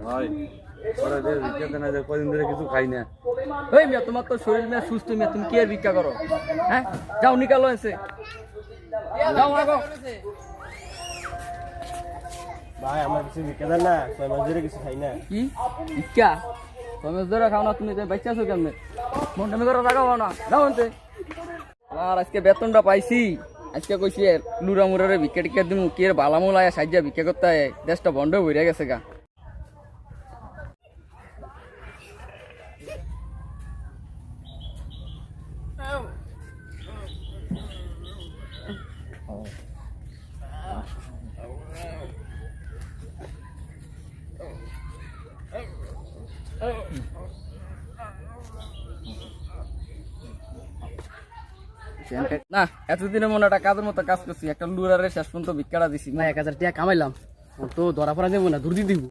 ভাই ওরা যে ভিক্ষা দেয় না, যে কদিন ধরে কিছু খাই না। ওই মিয়া তোমার তো শরীর মিয়া সুস্থ মিয়া, তুমি কি আর ভিক্ষা করো? হ্যাঁ যাও নিকালো এসে যাও আগো। ভাই আমার কিছু ভিক্ষা দেন না, 6 মাস ধরে কিছু খাই না। কি ভিক্ষা? তুমি ধরে খাও না, তুমি বাচ্চা আছো কেমনে? মন তুমি করে রাখাবো না, যাও আনতে। আর আজকে বেতনটা পাইছি, আজকে কইছি লুরা মুরারে ভিক্ষা টিক্ষা দিমু, কি এর বালামুল আয়া সাহায্য ভিক্ষা করতে হয়, দেশটা বন্ধ হয়ে গেছে গা। না এতদিনের মনে একটা কাজের মতো কাজ করছি, একটা লুরারে শেষ পর্যন্ত ভিক্ষাটা দিছি না। 1000 টাকা কামাইলাম, তো ধরা পড়া যাবো না, ধরে দিব।